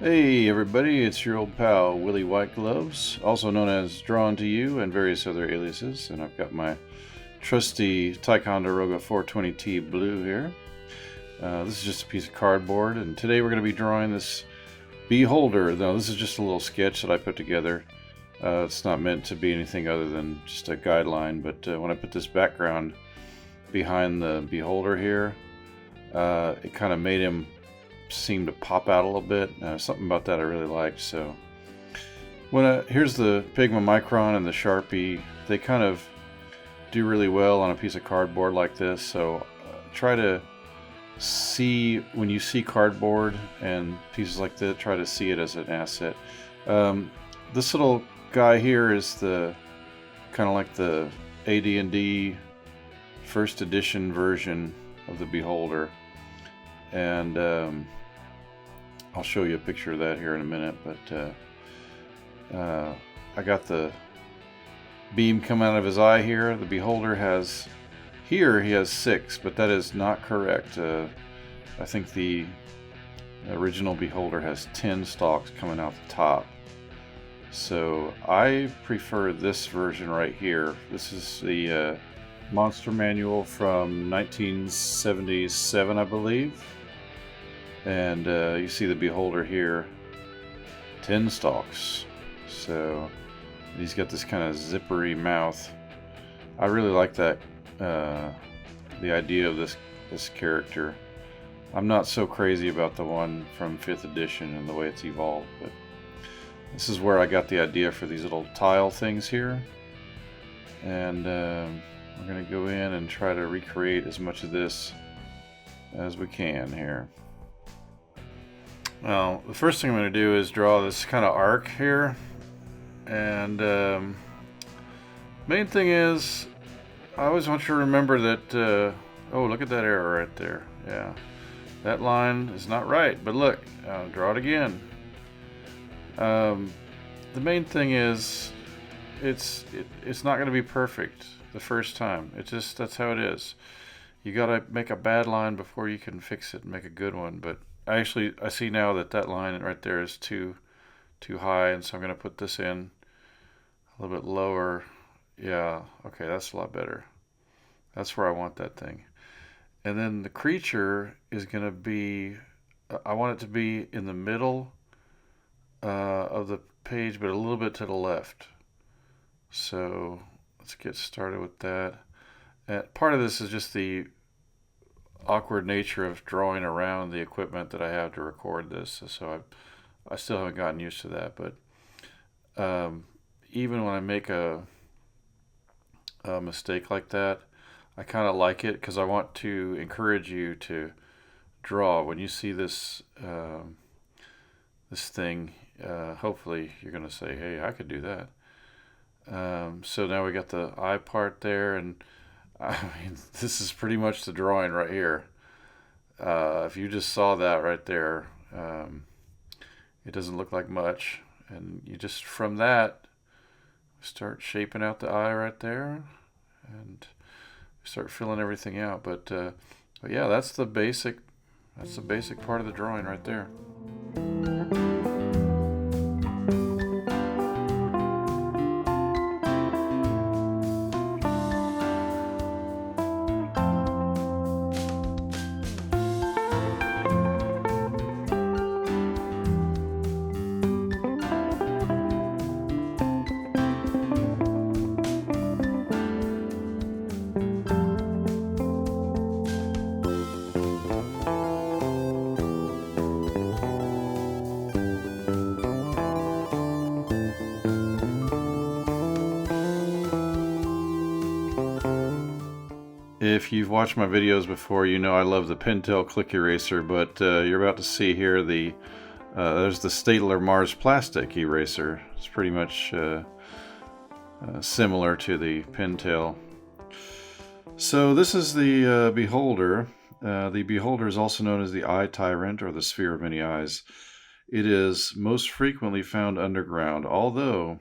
Hey everybody, it's your old pal Willie White Gloves, also known as Drawn to You and various other aliases, and I've got my trusty Ticonderoga 420T blue here. This is just a piece of cardboard, and today we're going to be drawing this beholder. Now this is just a little sketch that I put together. It's not meant to be anything other than just a guideline, but when I put this background behind the beholder here, it kind of made him seem to pop out a little bit. Something about that I really liked. So here's the Pigma Micron and the Sharpie. They kind of do really well on a piece of cardboard like this. So try to see, when you see cardboard and pieces like that, try to see it as an asset. This little guy here is the kind of like the AD&D first edition version of the beholder, and I'll show you a picture of that here in a minute. But I got the beam coming out of his eye here. The beholder has, here he has 6, but that is not correct. I think the original beholder has 10 stalks coming out the top. So I prefer this version right here. This is the monster manual from 1977, I believe. And you see the beholder here, 10 stalks. So he's got this kind of zippery mouth. I really like that, the idea of this character. I'm not so crazy about the one from 5th edition and the way it's evolved, but this is where I got the idea for these little tile things here. And we're going to go in and try to recreate as much of this as we can here. Well, the first thing I'm going to do is draw this kind of arc here. And main thing is, I always want you to remember that, oh, look at that arrow right there. Yeah, that line is not right, but look, I'll draw it again. The main thing is, it's not going to be perfect the first time. That's how it is. You got to make a bad line before you can fix it and make a good one. But I see now that line right there is too high, and so I'm going to put this in a little bit lower. Yeah, okay, that's a lot better. That's where I want that thing. And then the creature is going to be, I want it to be in the middle of the page, but a little bit to the left. So let's get started with that. Part of this is just the awkward nature of drawing around the equipment that I have to record this, so I still haven't gotten used to that. But even when I make a mistake like that, I kind of like it because I want to encourage you to draw. When you see this this thing, hopefully you're going to say, hey, I could do that. So now we got the eye part there, and I mean, this is pretty much the drawing right here. If you just saw that right there, it doesn't look like much, and you just, from that, start shaping out the eye right there, and start filling everything out. But yeah, that's the basic part of the drawing right there. If you've watched my videos before, you know I love the Pentel Click Eraser, but you're about to see here there's the Staedtler Mars Plastic Eraser. It's pretty much similar to the Pentel. So this is the beholder. The beholder is also known as the eye tyrant or the sphere of many eyes. It is most frequently found underground, although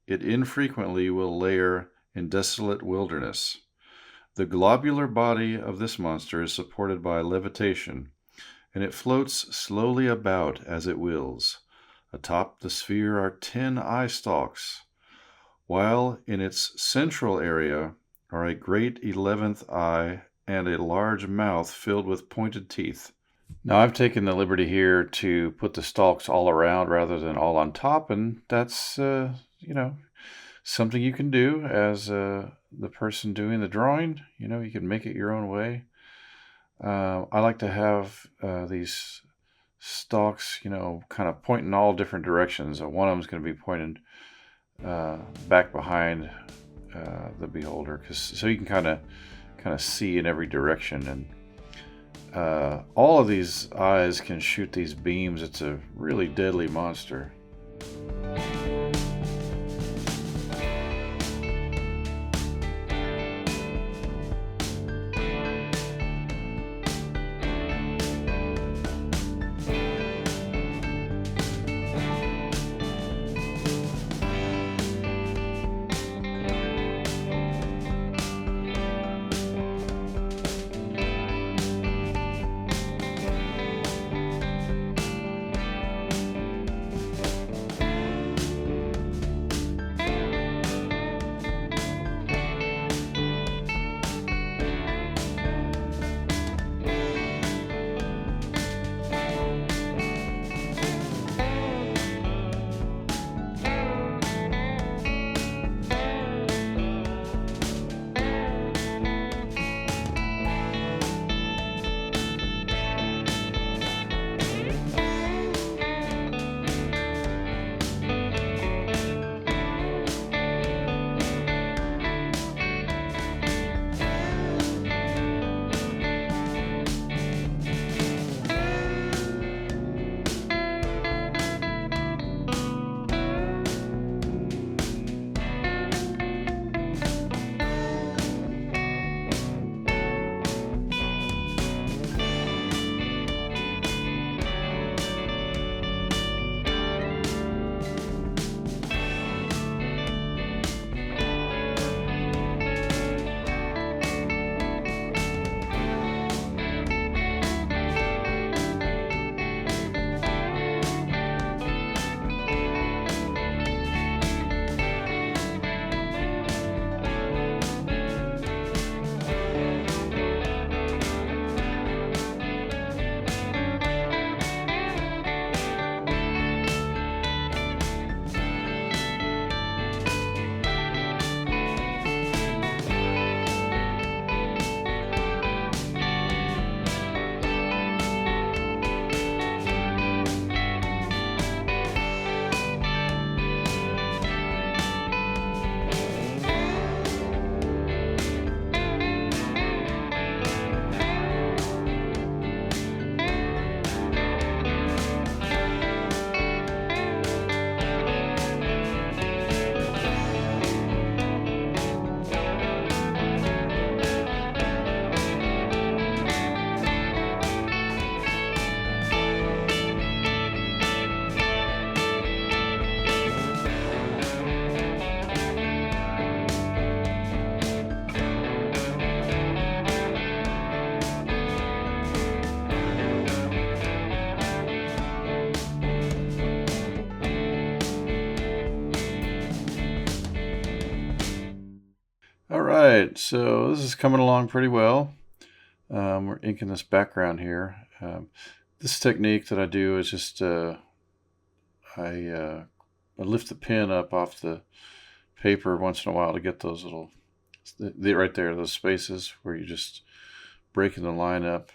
it infrequently will lair in desolate wilderness. The globular body of this monster is supported by levitation, and it floats slowly about as it wills. Atop the sphere are 10 eye stalks, while in its central area are a great 11th eye and a large mouth filled with pointed teeth. Now I've taken the liberty here to put the stalks all around rather than all on top, and that's, something you can do as the person doing the drawing. You can make it your own way. I like to have these stalks, kind of pointing all different directions. One of them is going to be pointed back behind the beholder, so you can kind of see in every direction. And all of these eyes can shoot these beams. It's a really deadly monster. All right, so this is coming along pretty well. We're inking this background here. This technique that I do is just I lift the pen up off the paper once in a while to get those little, right there, those spaces where you're just breaking the line up.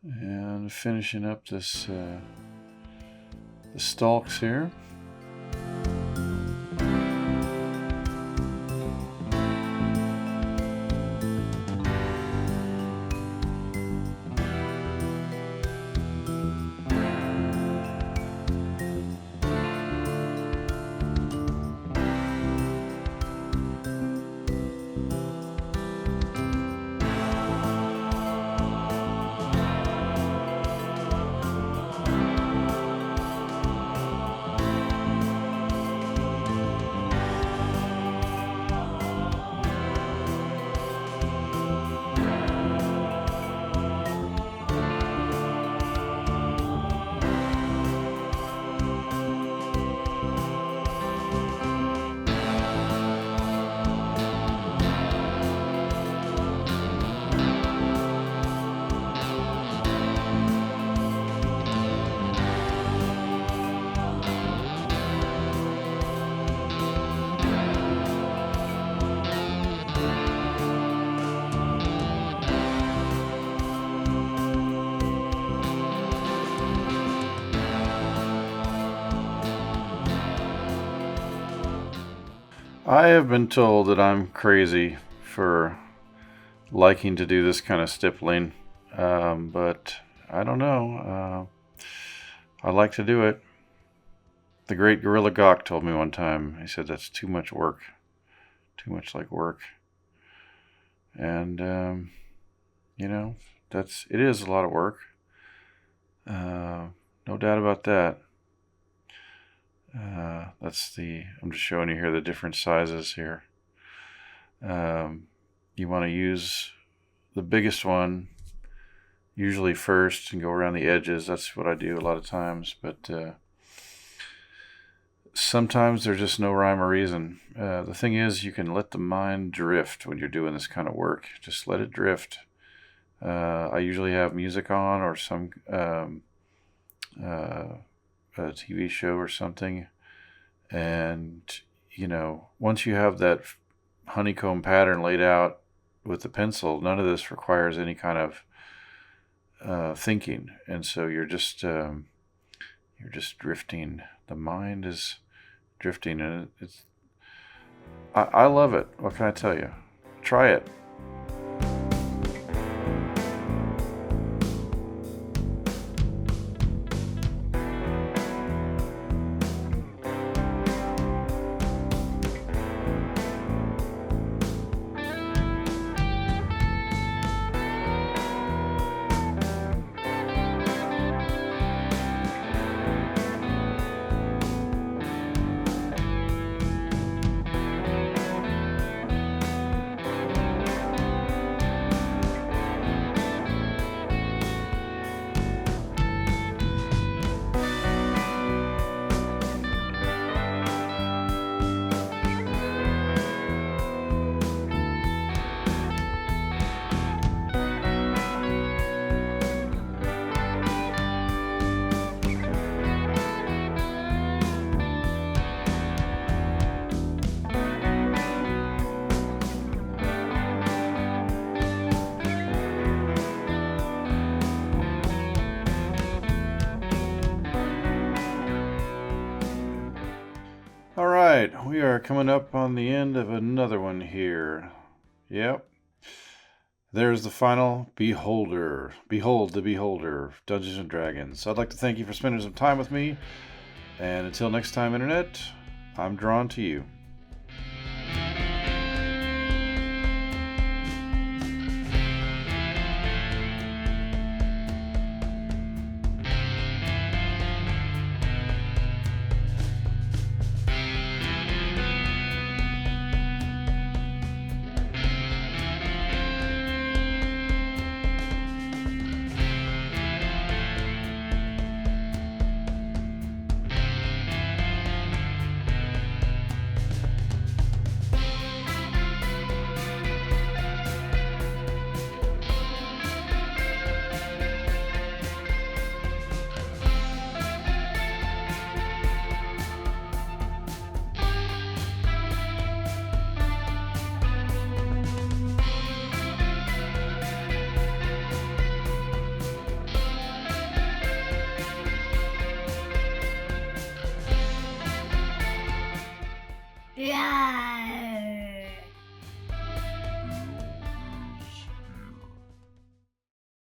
And finishing up this the stalks here. I have been told that I'm crazy for liking to do this kind of stippling, but I don't know. I like to do it. The great Gorilla Gawk told me one time. He said that's too much work, too much like work, and it is a lot of work. No doubt about that. I'm just showing you here the different sizes here. You want to use the biggest one usually first and go around the edges. That's what I do a lot of times, but sometimes there's just no rhyme or reason. The thing is, you can let the mind drift when you're doing this kind of work. Just let it drift. I usually have music on or some a TV show or something, and once you have that honeycomb pattern laid out with the pencil, none of this requires any kind of thinking, and so you're just drifting. The mind is drifting, and I love it. What can I tell you? Try it. All right, we are coming up on the end of another one here. Yep. There's the final Beholder. Behold the Beholder, Dungeons and Dragons. I'd like to thank you for spending some time with me. And until next time, Internet, I'm drawn to you.